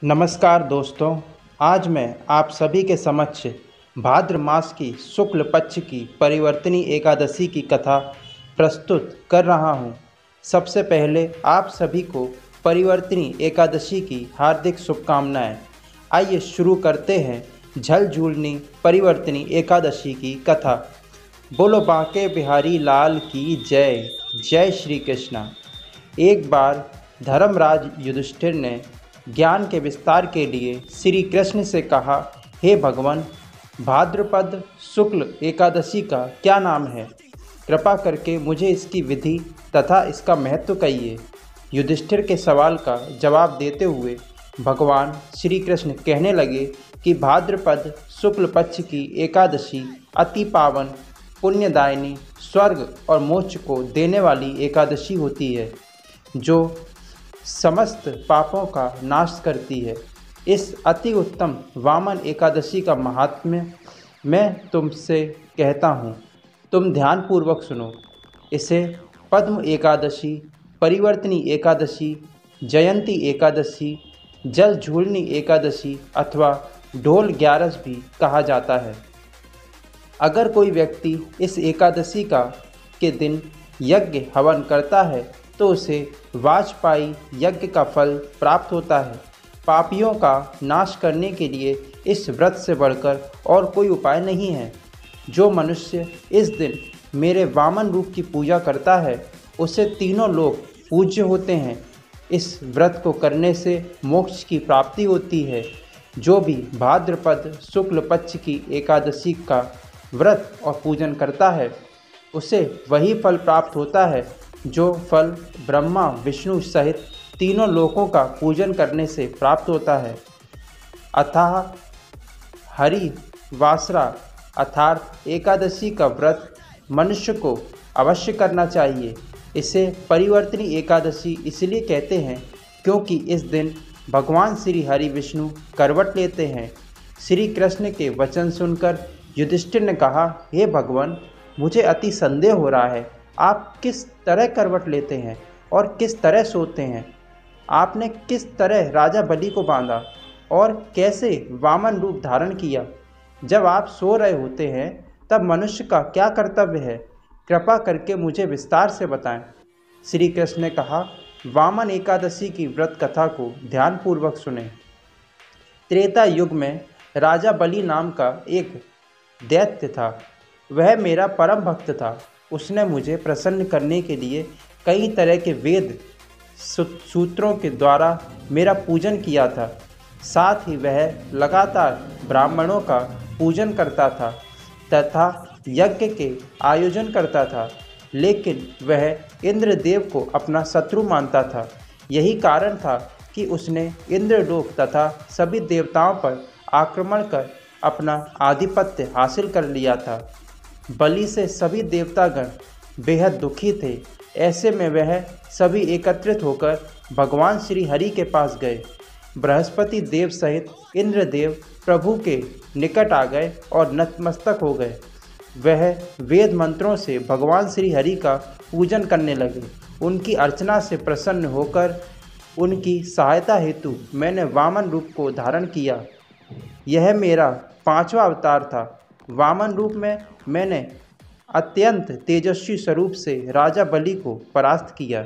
नमस्कार दोस्तों, आज मैं आप सभी के समक्ष भाद्र मास की शुक्ल पक्ष की परिवर्तनी एकादशी की कथा प्रस्तुत कर रहा हूँ। सबसे पहले आप सभी को परिवर्तनी एकादशी की हार्दिक शुभकामनाएं। आइए शुरू करते हैं झल झूलनी परिवर्तनी एकादशी की कथा। बोलो बांके बिहारी लाल की जय। जय श्री कृष्णा। एक बार धर्मराज युधिष्ठिर ने ज्ञान के विस्तार के लिए श्री कृष्ण से कहा, हे भगवान, भाद्रपद शुक्ल एकादशी का क्या नाम है? कृपा करके मुझे इसकी विधि तथा इसका महत्व कहिए। युधिष्ठिर के सवाल का जवाब देते हुए भगवान श्री कृष्ण कहने लगे कि भाद्रपद शुक्ल पक्ष की एकादशी अति पावन, पुण्यदायिनी, स्वर्ग और मोक्ष को देने वाली एकादशी होती है, जो समस्त पापों का नाश करती है। इस अति उत्तम वामन एकादशी का महात्म्य मैं तुमसे कहता हूँ, तुम ध्यानपूर्वक सुनो। इसे पद्म एकादशी, परिवर्तनी एकादशी, जयंती एकादशी, जल झूलनी एकादशी अथवा ढोल ग्यारस भी कहा जाता है। अगर कोई व्यक्ति इस एकादशी के दिन यज्ञ हवन करता है तो उसे वाजपेयी यज्ञ का फल प्राप्त होता है। पापियों का नाश करने के लिए इस व्रत से बढ़कर और कोई उपाय नहीं है। जो मनुष्य इस दिन मेरे वामन रूप की पूजा करता है उसे तीनों लोग पूज्य होते हैं। इस व्रत को करने से मोक्ष की प्राप्ति होती है। जो भी भाद्रपद शुक्ल पक्ष की एकादशी का व्रत और पूजन करता है उसे वही फल प्राप्त होता है जो फल ब्रह्मा विष्णु सहित तीनों लोकों का पूजन करने से प्राप्त होता है। अतः हरि वासरा अर्थात एकादशी का व्रत मनुष्य को अवश्य करना चाहिए। इसे परिवर्तनी एकादशी इसलिए कहते हैं क्योंकि इस दिन भगवान श्री हरि विष्णु करवट लेते हैं। श्री कृष्ण के वचन सुनकर युधिष्ठिर ने कहा, हे भगवान, मुझे अति संदेह हो रहा है। आप किस तरह करवट लेते हैं और किस तरह सोते हैं? आपने किस तरह राजा बलि को बांधा और कैसे वामन रूप धारण किया? जब आप सो रहे होते हैं तब मनुष्य का क्या कर्तव्य है? कृपा करके मुझे विस्तार से बताएं। श्री कृष्ण ने कहा, वामन एकादशी की व्रत कथा को ध्यानपूर्वक सुने। त्रेता युग में राजा बलि नाम का एक दैत्य था। वह मेरा परम भक्त था। उसने मुझे प्रसन्न करने के लिए कई तरह के वेद सूत्रों के द्वारा मेरा पूजन किया था। साथ ही वह लगातार ब्राह्मणों का पूजन करता था तथा यज्ञ के आयोजन करता था, लेकिन वह इंद्रदेव को अपना शत्रु मानता था। यही कारण था कि उसने इंद्रलोक तथा सभी देवताओं पर आक्रमण कर अपना आधिपत्य हासिल कर लिया था। बलि से सभी देवतागण बेहद दुखी थे। ऐसे में वह सभी एकत्रित होकर भगवान श्री हरि के पास गए। बृहस्पति देव सहित इंद्रदेव प्रभु के निकट आ गए और नतमस्तक हो गए। वह वेद मंत्रों से भगवान श्री हरि का पूजन करने लगे। उनकी अर्चना से प्रसन्न होकर उनकी सहायता हेतु मैंने वामन रूप को धारण किया। यह मेरा 5वां अवतार था। वामन रूप में मैंने अत्यंत तेजस्वी स्वरूप से राजा बलि को परास्त किया।